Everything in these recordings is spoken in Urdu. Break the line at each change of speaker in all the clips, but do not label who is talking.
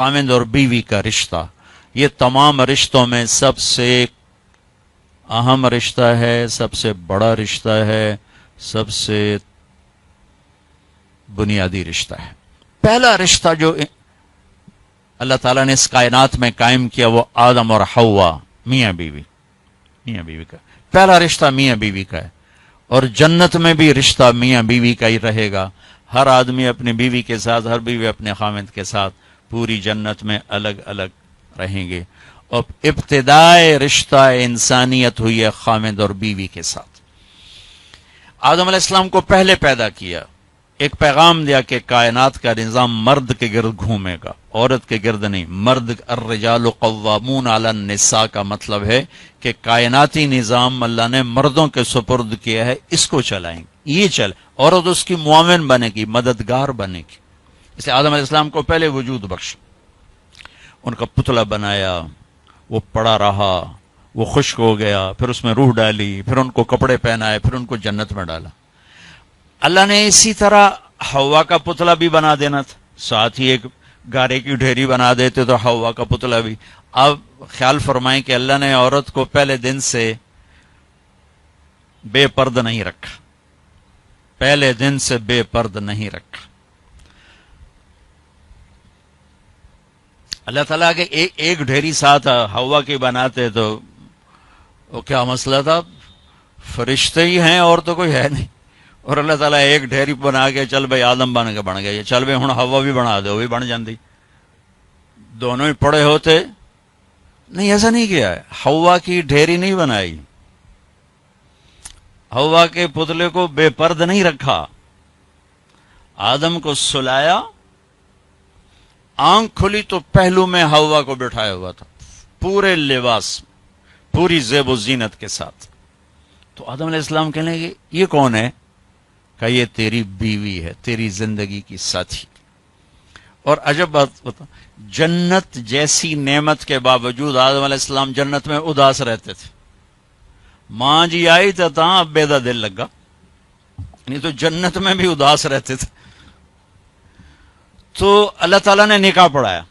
خاوند اور بیوی کا رشتہ یہ تمام رشتوں میں سب سے اہم رشتہ ہے، سب سے بڑا رشتہ ہے، سب سے بنیادی رشتہ ہے۔ پہلا رشتہ جو اللہ تعالیٰ نے اس کائنات میں قائم کیا وہ آدم اور حوا، میاں بیوی کا پہلا رشتہ میاں بیوی کا ہے، اور جنت میں بھی رشتہ میاں بیوی کا ہی رہے گا۔ ہر آدمی اپنی بیوی کے ساتھ، ہر بیوی اپنے خاوند کے ساتھ پوری جنت میں الگ الگ رہیں گے۔ اور ابتدائے رشتہ انسانیت ہوئی ہے خاوند اور بیوی کے ساتھ۔ آدم علیہ السلام کو پہلے پیدا کیا، ایک پیغام دیا کہ کائنات کا نظام مرد کے گرد گھومے گا، عورت کے گرد نہیں۔ مرد الرجال قوامون علی النساء کا مطلب ہے کہ کائناتی نظام اللہ نے مردوں کے سپرد کیا ہے، اس کو چلائیں گے، یہ چل، عورت اس کی معاون بنے گی، مددگار بنے گی۔ اس لیے آدم علیہ السلام کو پہلے وجود بخش، ان کا پتلا بنایا، وہ پڑا رہا، وہ خشک ہو گیا، پھر اس میں روح ڈالی، پھر ان کو کپڑے پہنائے، پھر ان کو جنت میں ڈالا۔ اللہ نے اسی طرح حوا کا پتلا بھی بنا دینا تھا، ساتھ ہی ایک گارے کی ڈھیری بنا دیتے تو حوا کا پتلا بھی۔ اب خیال فرمائیں کہ اللہ نے عورت کو پہلے دن سے بے پرد نہیں رکھا، پہلے دن سے بے پرد نہیں رکھا۔ اللہ تعالیٰ کے ایک ڈھیری ساتھ حوا کی بناتے تو وہ کیا مسئلہ تھا، فرشتے ہی ہیں اور تو کوئی ہے نہیں، اور اللہ تعالیٰ ایک ڈھیری بنا کے چل بھائی آدم بن گیا، چل بھائی ہوں حوا بھی بنا دے، وہ بھی بن جاندی، دونوں ہی پڑے ہوتے۔ نہیں، ایسا نہیں کیا ہے، حوا کی ڈھیری نہیں بنائی، حوا کے پتلے کو بے پرد نہیں رکھا، آدم کو سلایا، آنکھ کھلی تو پہلو میں حوا کو بٹھایا ہوا تھا، پورے لباس، پوری زیب و زینت کے ساتھ۔ تو آدم علیہ السلام کہنے لگے یہ کون ہے؟ کہ یہ تیری بیوی ہے، تیری زندگی کی ساتھی۔ اور عجب بات بتا، جنت جیسی نعمت کے باوجود آدم علیہ السلام جنت میں اداس رہتے تھے۔ ماں جی آئی تو اب بیدا دل لگا، نہیں تو جنت میں بھی اداس رہتے تھے۔ تو اللہ تعالیٰ نے نکاح پڑھایا،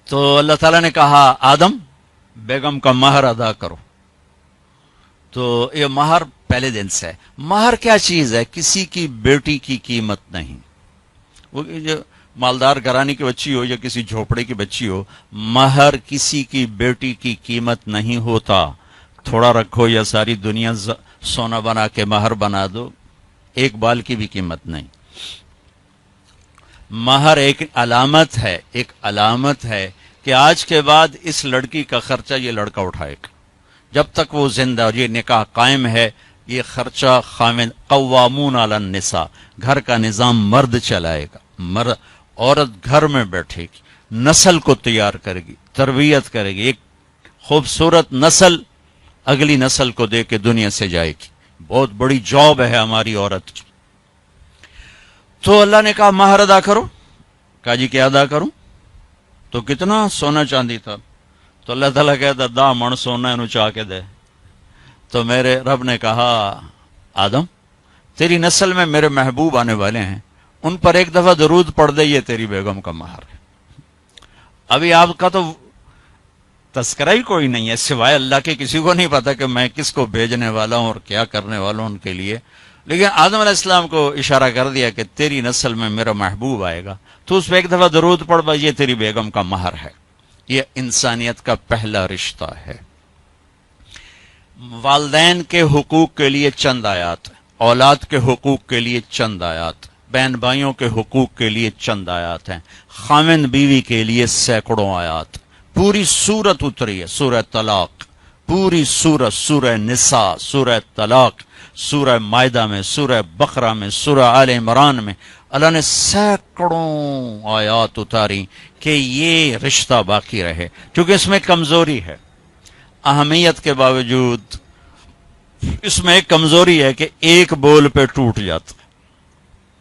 تو اللہ تعالیٰ نے کہا آدم بیگم کا مہر ادا کرو۔ تو یہ مہر پہلے دن سے ہے۔ مہر کیا چیز ہے؟ کسی کی بیٹی کی قیمت نہیں، وہ جو مالدار گھرانے کی بچی ہو یا کسی جھوپڑے کی بچی ہو، مہر کسی کی بیٹی کی قیمت نہیں ہوتا۔ تھوڑا رکھو یا ساری دنیا سونا بنا کے مہر بنا دو، ایک بال کی بھی قیمت نہیں۔ مہر ایک علامت ہے، ایک علامت ہے کہ آج کے بعد اس لڑکی کا خرچہ یہ لڑکا اٹھائے گا، جب تک وہ زندہ اور یہ نکاح قائم ہے، یہ خرچہ خاوند قوامون علی النساء، گھر کا نظام مرد چلائے گا۔ عورت گھر میں بیٹھے گی، نسل کو تیار کرے گی، تربیت کرے گی، ایک خوبصورت نسل اگلی نسل کو دے کے دنیا سے جائے گی۔ بہت بڑی جاب ہے ہماری عورت کی۔ تو اللہ نے کہا مہر ادا کرو۔ کہا جی کیا ادا کروں؟ تو کتنا سونا چاندی تھا؟ تو اللہ تعالیٰ کہتا 10 من سونا انہوں چاہ کے دے۔ تو میرے رب نے کہا آدم تیری نسل میں میرے محبوب آنے والے ہیں، ان پر ایک دفعہ درود پڑھ دے، یہ تیری بیگم کا مہر ہے۔ ابھی آپ کا تو تذکرہ ہی کوئی نہیں ہے، سوائے اللہ کے کسی کو نہیں پتا کہ میں کس کو بھیجنے والا ہوں اور کیا کرنے والا ہوں ان کے لیے۔ لیکن آدم علیہ السلام کو اشارہ کر دیا کہ تیری نسل میں میرا محبوب آئے گا، تو اس پہ ایک دفعہ درود پڑھ بھائی، یہ تیری بیگم کا مہر ہے۔ یہ انسانیت کا پہلا رشتہ ہے۔ والدین کے حقوق کے لیے چند آیات، اولاد کے حقوق کے لیے چند آیات، بہن بھائیوں کے حقوق کے لیے چند آیات ہیں، خاوند بیوی کے لیے سینکڑوں آیات۔ پوری سورت اتری ہے، سورہ طلاق، پوری سورت، سورہ نساء، سورہ طلاق، سورہ مائدہ میں، سورہ بقرہ میں، سورہ آل عمران میں اللہ نے سینکڑوں آیات اتاری کہ یہ رشتہ باقی رہے، کیونکہ اس میں کمزوری ہے۔ اہمیت کے باوجود اس میں ایک کمزوری ہے کہ ایک بول پہ ٹوٹ جاتا ہے،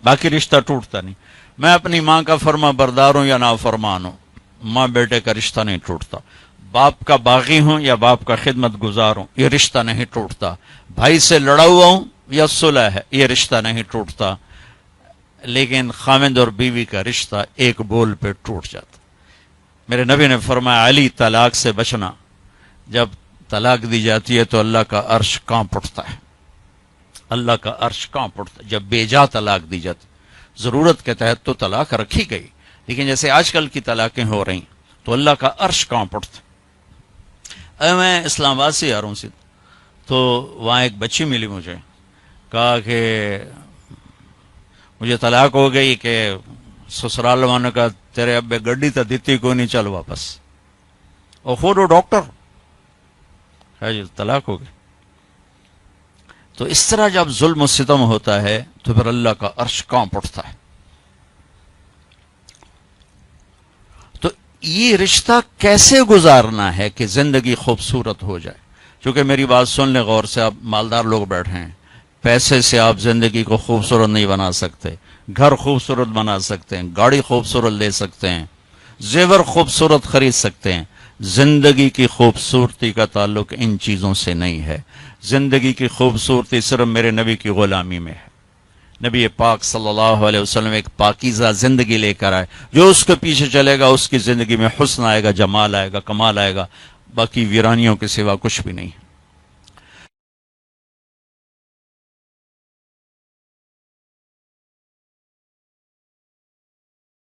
باقی رشتہ ٹوٹتا نہیں۔ میں اپنی ماں کا فرما بردار ہوں یا نافرمان ہوں، ماں بیٹے کا رشتہ نہیں ٹوٹتا۔ باپ کا باغی ہوں یا باپ کا خدمت گزار ہوں، یہ رشتہ نہیں ٹوٹتا۔ بھائی سے لڑا ہوا ہوں یا صلح ہے، یہ رشتہ نہیں ٹوٹتا۔ لیکن خاوند اور بیوی کا رشتہ ایک بول پہ ٹوٹ جاتا. میرے نبی نے فرمایا علی طلاق سے بچنا. جب طلاق دی جاتی ہے تو اللہ کا عرش کانپ اٹھتا ہے. اللہ کا عرش کانپ اٹھتا ہے جب بے جا طلاق دی جاتی. ضرورت کے تحت تو طلاق رکھی گئی، لیکن جیسے آج کل کی طلاقیں ہو رہی تو اللہ کا عرش کانپ اٹھتا. میں اسلام آباد سے آ رہا ہوں سے، تو وہاں ایک بچی ملی مجھے، کہا کہ مجھے طلاق ہو گئی کہ سسرال والوں کا تیرے ابے گڈی تو دیتی کو نہیں، چل واپس. اور خود وہ ڈاکٹر ہے جی، طلاق ہو گئی. تو اس طرح جب ظلم و ستم ہوتا ہے تو پھر اللہ کا عرش کانپ اٹھتا ہے. تو یہ رشتہ کیسے گزارنا ہے کہ زندگی خوبصورت ہو جائے؟ چونکہ میری بات سن لیں غور سے، آپ مالدار لوگ بیٹھے ہیں، پیسے سے آپ زندگی کو خوبصورت نہیں بنا سکتے. گھر خوبصورت بنا سکتے ہیں، گاڑی خوبصورت لے سکتے ہیں، زیور خوبصورت خرید سکتے ہیں. زندگی کی خوبصورتی کا تعلق ان چیزوں سے نہیں ہے. زندگی کی خوبصورتی صرف میرے نبی کی غلامی میں ہے. نبی پاک صلی اللہ علیہ وسلم ایک پاکیزہ زندگی لے کر آئے. جو اس کے پیچھے چلے گا اس کی زندگی میں حسن آئے گا، جمال آئے گا، کمال آئے گا. باقی ویرانیوں کے سوا کچھ بھی نہیں.